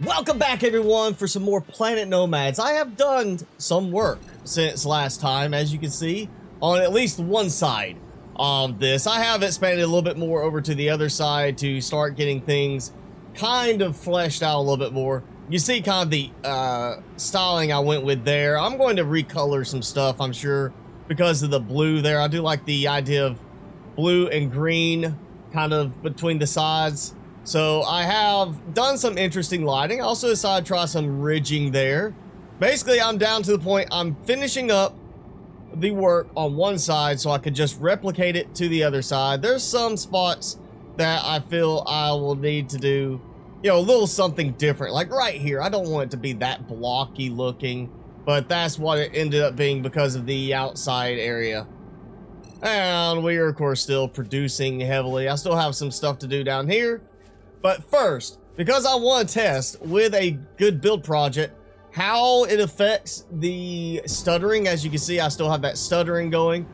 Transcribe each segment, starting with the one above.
Welcome back, everyone, for some more Planet Nomads. I have done some work since last time, as you can see, on at least one side of this. I have expanded a little bit more over to the other side to start getting things kind of fleshed out a little bit more. You see kind of the styling I went with there. I'm going to recolor some stuff, I'm sure, because of the blue there. I do like the idea of blue and green kind of between the sides. So I have done some interesting lighting. I also decided to try some ridging there. Basically, I'm down to the point I'm finishing up the work on one side so I could just replicate it to the other side. There's some spots that I feel I will need to do, you know, a little something different. Like right here, I don't want it to be that blocky looking, but that's what it ended up being because of the outside area. And we are, of course, still producing heavily. I still have some stuff to do down here. But first, because I want to test with a good build project how it affects the stuttering. As you can see, I still have that stuttering going.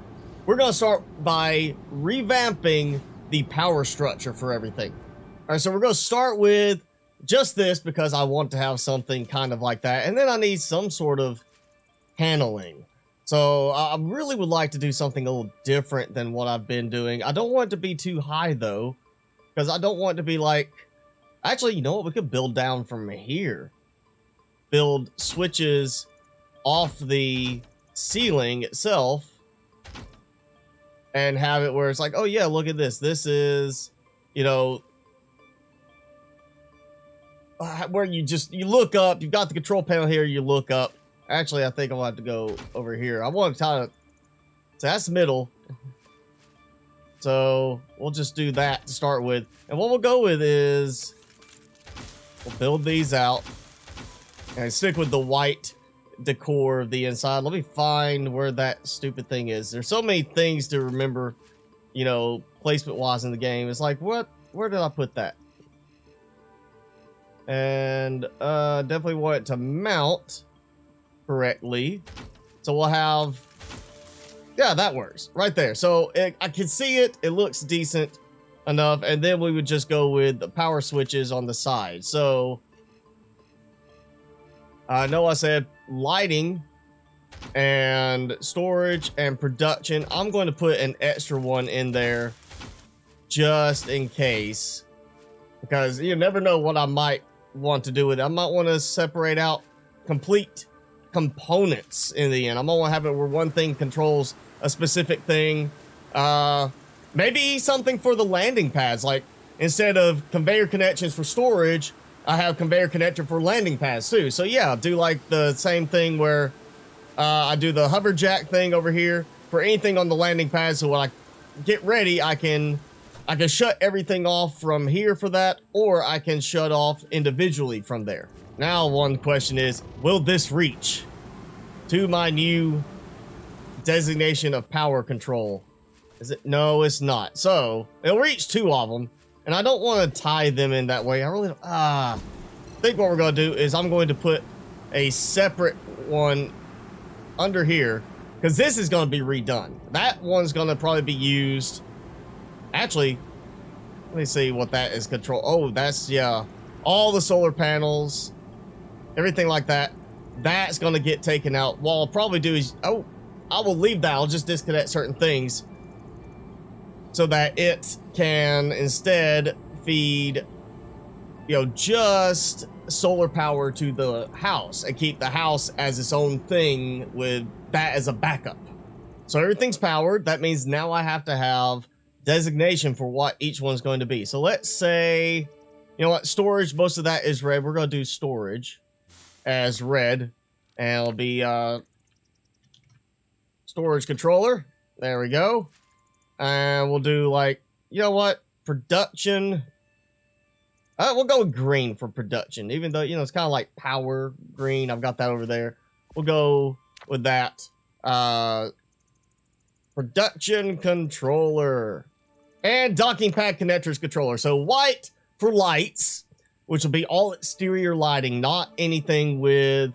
We're going to start by revamping the power structure for everything. All right, so we're going to start with just this because I want to have something kind of like that. And then I need some sort of paneling. So I really would like to do something a little different than what I've been doing. I don't want it to be too high, though, because I don't want it to be like... Actually, you know what? We could build down from here. Build switches off the ceiling itself. And have it where it's like, oh yeah, look at this. This is, you know... where you look up. You've got the control panel here. You look up. Actually, I think I'll have to go over here. I want to try to... So that's middle. So we'll just do that to start with. And what we'll go with is... We'll build these out. And stick with the white decor of the inside. Let me find where that stupid thing is. There's so many things to remember, you know, placement-wise in the game. It's like, what? Where did I put that? And definitely want it to mount correctly. So we'll have... Yeah, that works. Right there. So I can see it. It looks decent enough. And then we would just go with the power switches on the side. So I know I said lighting and storage and production. I'm going to put an extra one in there just in case. Because you never know what I might want to do with it. I might want to separate out complete components in the end. I'm gonna have it where one thing controls a specific thing. Maybe something for the landing pads, like instead of conveyor connections for storage, I have conveyor connector for landing pads too. So yeah, I'll do like the same thing where I do the hover jack thing over here for anything on the landing pad. So when I get ready, I can shut everything off from here for that, or I can shut off individually from there. Now, one question is, will this reach to my new designation of power control? Is it? No, it's not. So, it'll reach two of them, and I don't want to tie them in that way. I really don't. I think what we're going to do is I'm going to put a separate one under here, because this is going to be redone. That one's going to probably be used. Actually, let me see what that is control. Oh, that's, yeah, all the solar panels, everything like that. That's going to get taken out. What I'll probably do is, I will leave that. I'll just disconnect certain things so that it can instead feed, you know, just solar power to the house and keep the house as its own thing with that as a backup. So everything's powered. That means now I have to have designation for what each one's going to be. So let's say, you know what, storage, most of that is red. We're going to do storage as red, and it'll be storage controller. There we go. And we'll do, like, you know what, production. We'll go with green for production, even though, you know, it's kind of like power green. I've got that over there. We'll go with that. Production controller. And docking pad connectors controller. So white for lights, which will be all exterior lighting, not anything with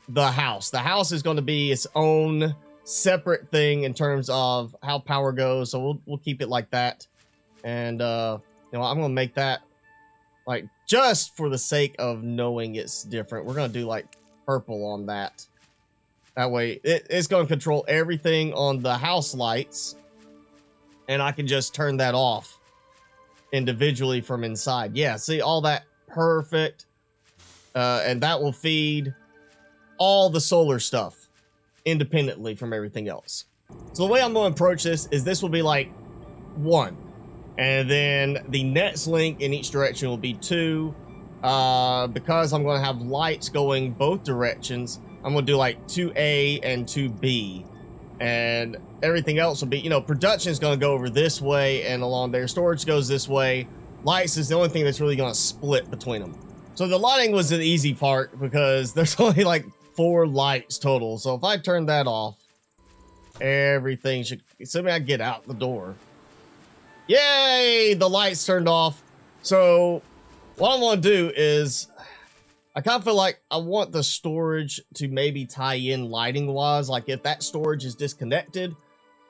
the house. The house is going to be its own separate thing in terms of how power goes. So we'll keep it like that. And, you know, I'm going to make that Like, just for the sake of knowing it's different, we're going to do like purple on that. That way, it's going to control everything on the house lights. And I can just turn that off individually from inside. Yeah, see, all that perfect. And that will feed all the solar stuff independently from everything else. So the way I'm going to approach this will be like 1. And then the next link in each direction will be 2. Because I'm going to have lights going both directions, I'm going to do like 2A and 2B. And everything else will be, you know, production is going to go over this way and along there. Storage goes this way. Lights is the only thing that's really going to split between them. So the lighting was the easy part because there's only like 4 lights total. So if I turn that off, everything should, assuming I get out the door. Yay! The lights turned off. So what I want to do is, I kind of feel like I want the storage to maybe tie in lighting wise. Like if that storage is disconnected,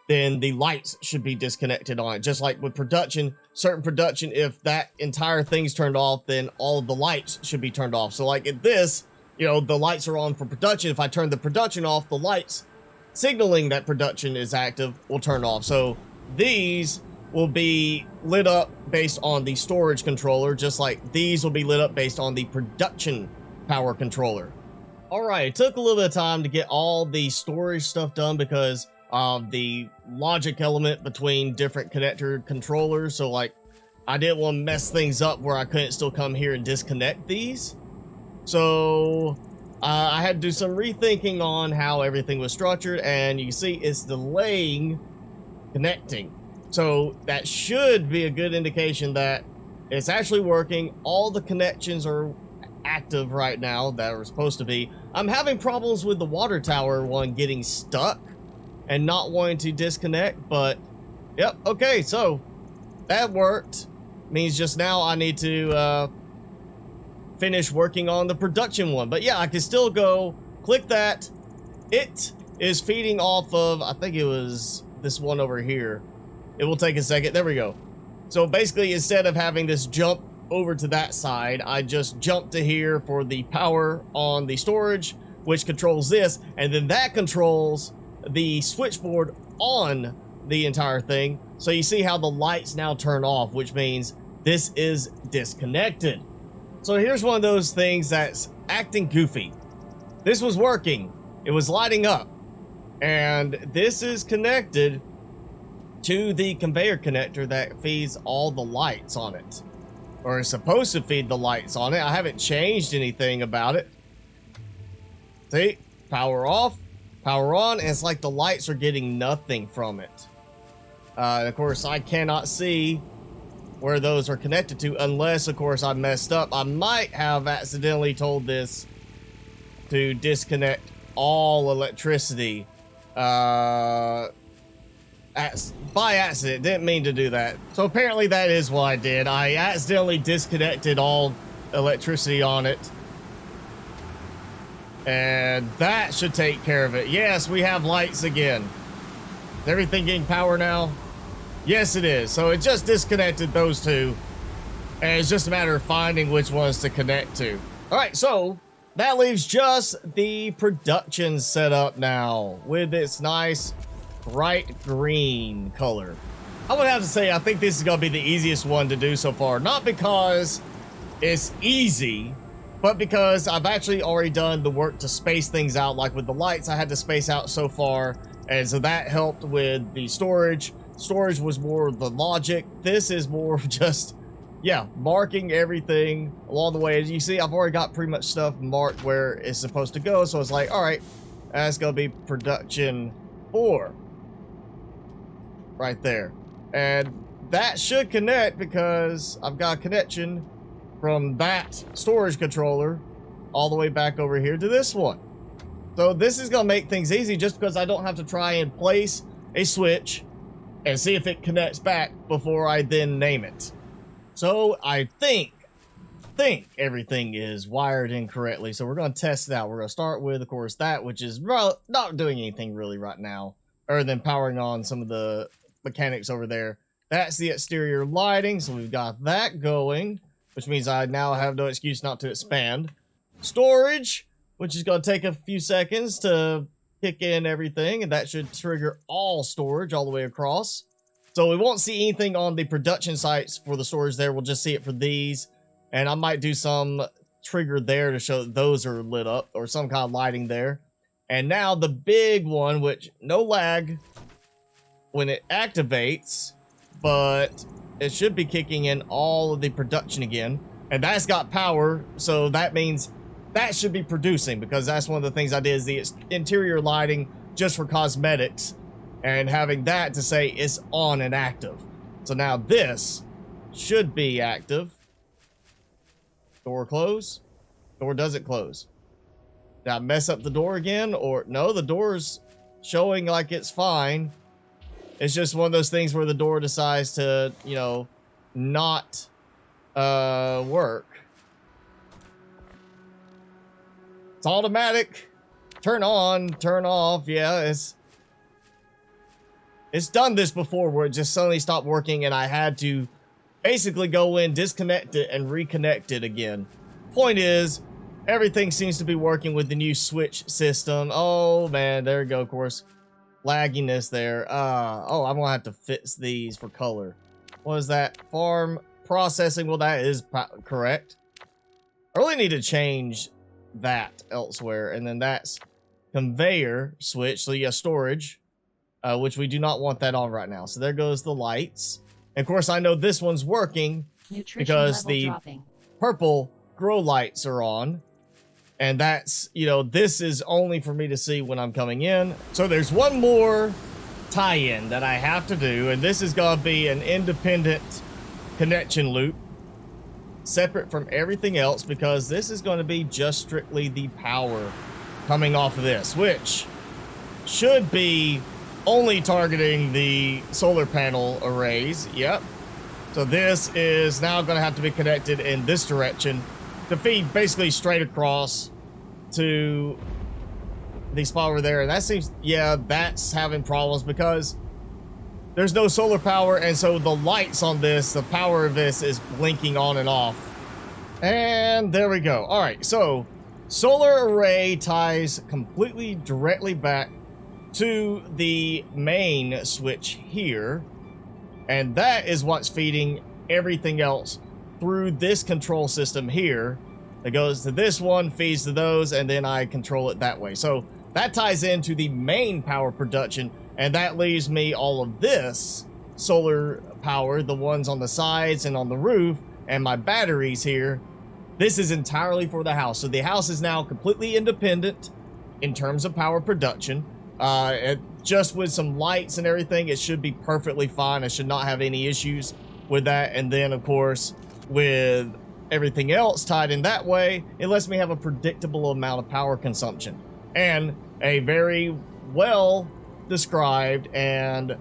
then the lights should be disconnected on it. Just like with production, certain production, if that entire thing's turned off, then all of the lights should be turned off. So like at this, you know, the lights are on for production. If I turn the production off, the lights signaling that production is active will turn off. So these will be lit up based on the storage controller, just like these will be lit up based on the production power controller. All right, it took a little bit of time to get all the storage stuff done because of the logic element between different connector controllers. So like, I didn't want to mess things up where I couldn't still come here and disconnect these. So I had to do some rethinking on how everything was structured, and you can see it's delaying connecting. So that should be a good indication that it's actually working. All the connections are active right now that are supposed to be. I'm having problems with the water tower one getting stuck and not wanting to disconnect, but yep, okay, so that worked. Means just now I need to finish working on the production one. But yeah, I can still go click that. It is feeding off of, I think it was this one over here. It will take a second. There we go. So basically, instead of having this jump over to that side, I just jump to here for the power on the storage, which controls this, and then that controls the switchboard on the entire thing. So you see how the lights now turn off, which means this is disconnected. So here's one of those things that's acting goofy. This was working. It was lighting up. And this is connected to the conveyor connector that feeds all the lights on it. Or is supposed to feed the lights on it. I haven't changed anything about it. See? Power off, power on, and it's like the lights are getting nothing from it. Of course, I cannot see where those are connected to unless, of course, I messed up. I might have accidentally told this to disconnect all electricity. By accident, didn't mean to do that. So apparently that is what I did. I accidentally disconnected all electricity on it. And that should take care of it. Yes, we have lights again. Is everything getting power now? Yes, it is. So it just disconnected those two. And it's just a matter of finding which ones to connect to. All right, so that leaves just the production setup now with its nice bright green color. I would have to say I think this is going to be the easiest one to do so far. Not because it's easy, but because I've actually already done the work to space things out. Like with the lights, I had to space out so far, and so that helped with the storage. Storage was more of the logic. This is more of just, yeah, marking everything along the way. As you see, I've already got pretty much stuff marked where it's supposed to go. So it's like, all right, that's going to be production 4. Right there. And that should connect because I've got a connection from that storage controller all the way back over here to this one. So this is going to make things easy just because I don't have to try and place a switch and see if it connects back before I then name it. So I think everything is wired in correctly. So we're going to test it out. We're going to start with, of course, that, which is not doing anything really right now, other than powering on some of the mechanics over there. That's the exterior lighting, so we've got that going. which means I now have no excuse not to expand. Storage, which is going to take a few seconds to kick in everything, and that should trigger all storage all the way across. So we won't see anything on the production sites for the storage there. We'll just see it for these, and I might do some trigger there to show that those are lit up, or some kind of lighting there. And now the big one, which no lag when it activates, but it should be kicking in all of the production again, and that's got power, so that means that should be producing, because that's one of the things I did, is the interior lighting just for cosmetics, and having that to say it's on and active. So now this should be active. Door close. Door doesn't close. Did I mess up the door again? Or no, the door's showing like it's fine. It's just one of those things where the door decides to, you know, not work. It's automatic. Turn on, turn off. Yeah, it's done this before where it just suddenly stopped working and I had to basically go in, disconnect it, and reconnect it again. Point is, everything seems to be working with the new switch system. Oh man, there we go, of course. Lagginess there. Oh, I'm gonna have to fix these for color. What is that? Farm processing. Well, that is correct. I really need to change that elsewhere. And then that's conveyor switch. So yeah, storage, which we do not want that on right now. So there goes the lights. And of course, I know this one's working because the purple grow lights are on. And that's, you know, this is only for me to see when I'm coming in. So there's one more tie-in that I have to do, and this is going to be an independent connection loop, separate from everything else, because this is going to be just strictly the power coming off of this, which should be only targeting the solar panel arrays. Yep. So this is now going to have to be connected in this direction to feed basically straight across to the spot over there. And that seems, yeah, that's having problems because there's no solar power, and so the lights on this, the power of this is blinking on and off. And there we go. All right, so solar array ties completely directly back to the main switch here, and that is what's feeding everything else through this control system here. It goes to this one, feeds to those, and then I control it that way. So that ties into the main power production, and that leaves me all of this solar power, the ones on the sides and on the roof, and my batteries here. This is entirely for the house. So the house is now completely independent in terms of power production. Just with some lights and everything, it should be perfectly fine. I should not have any issues with that. And then, of course, with everything else tied in that way, it lets me have a predictable amount of power consumption and a very well described and,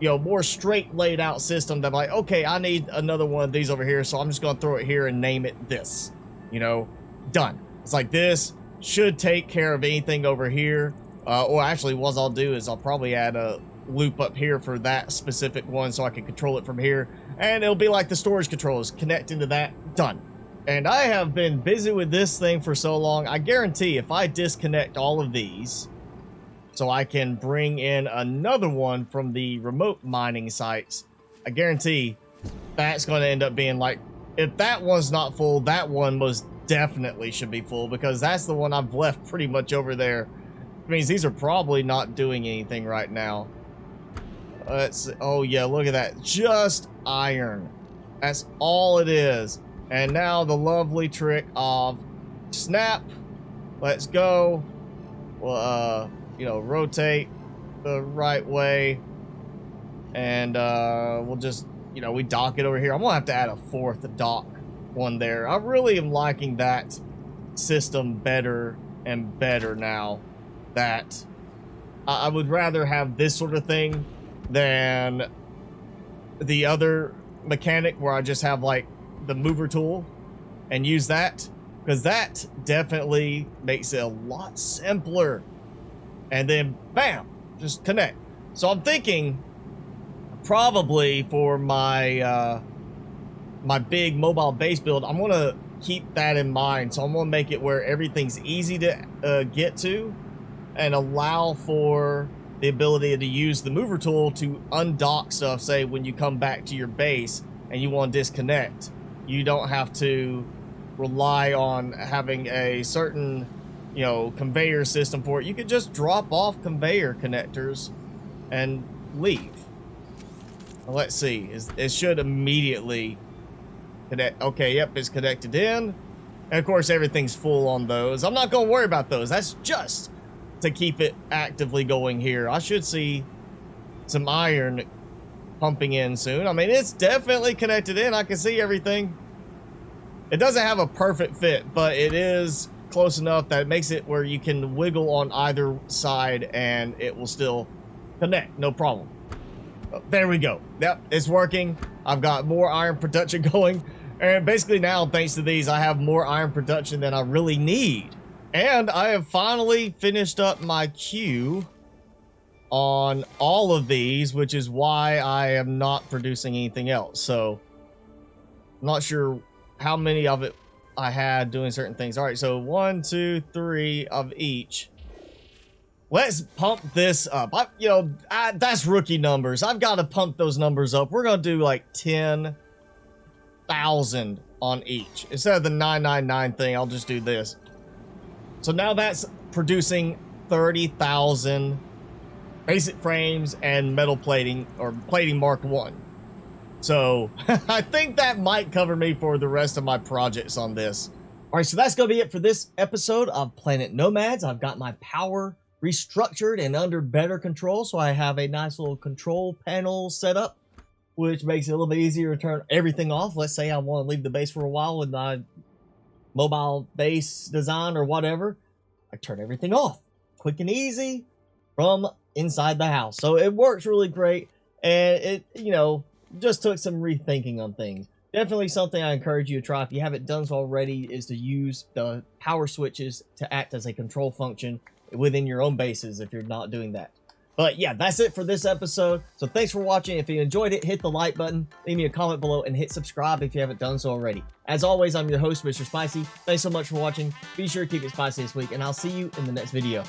you know, more straight laid out system that I'm like, okay, I need another one of these over here, so I'm just going to throw it here and name it this, you know, done. It's like this should take care of anything over here. Or actually, what I'll do is I'll probably add a loop up here for that specific one so I can control it from here, and it'll be like the storage controllers, connect into that, done. And I have been busy with this thing for so long, I guarantee if I disconnect all of these so I can bring in another one from the remote mining sites, I guarantee that's going to end up being like, if that one's not full, that one most definitely should be full, because that's the one I've left pretty much over there. It means these are probably not doing anything right now. Oh yeah, look at that. Just iron. That's all it is. And now the lovely trick of snap. Let's go. Well, you know, rotate the right way. And we'll just, you know, we dock it over here. I'm gonna have to add a fourth dock one there. I really am liking that system better and better now. That I would rather have this sort of thing than the other mechanic where I just have like the mover tool and use that, because that definitely makes it a lot simpler. And then bam, just connect. So I'm thinking probably for my my big mobile base build, I'm going to keep that in mind. So I'm going to make it where everything's easy to get to and allow for the ability to use the mover tool to undock stuff. Say when you come back to your base and you want to disconnect, you don't have to rely on having a certain, you know, conveyor system for it. You could just drop off conveyor connectors and leave. Well, let's see. It should immediately connect. Okay, yep, it's connected in. And of course, everything's full on those. I'm not going to worry about those. That's just to keep it actively going here. I should see some iron pumping in soon. I mean, it's definitely connected in. I can see everything. It doesn't have a perfect fit, but it is close enough that it makes it where you can wiggle on either side and it will still connect. No problem. There we go. Yep, it's working. I've got more iron production going. And basically now, thanks to these, I have more iron production than I really need. And I have finally finished up my queue on all of these, which is why I am not producing anything else. So, I'm not sure how many of it I had doing certain things. All right, so 1, 2, 3 of each. Let's pump this up. That's rookie numbers. I've got to pump those numbers up. We're going to do like 10,000 on each. Instead of the 999 thing, I'll just do this. So now that's producing 30,000 basic frames and metal plating, or plating Mark 1. So I think that might cover me for the rest of my projects on this. All right, so that's going to be it for this episode of Planet Nomads. I've got my power restructured and under better control, so I have a nice little control panel set up, which makes it a little bit easier to turn everything off. Let's say I want to leave the base for a while with my mobile base design or whatever. I turn everything off, quick and easy from inside the house. So it works really great, and it, you know, just took some rethinking on things. Definitely something I encourage you to try if you haven't done so already, is to use the power switches to act as a control function within your own bases if you're not doing that. But yeah, that's it for this episode. So thanks for watching. If you enjoyed it, hit the like button, leave me a comment below, and hit subscribe if you haven't done so already. As always, I'm your host, Mr. Spicy. Thanks so much for watching. Be sure to keep it spicy this week, and I'll see you in the next video.